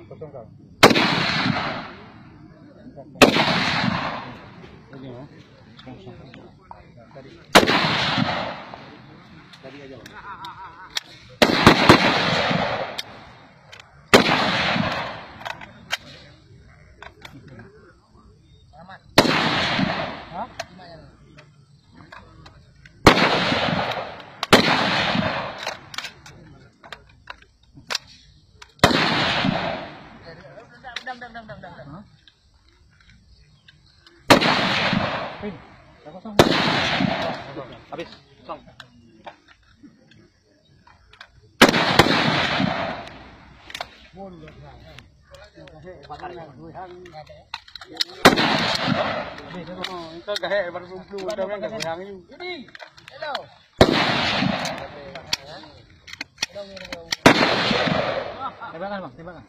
Potong kau. Ini ya. Tadi aja. Aman. Hah? Gimana? Udah. Pin, kosong. Habis, kosong. Itu gahe baru kumpul, udah kan gahe yang ini. Hello. Tembakan bang, tembakan.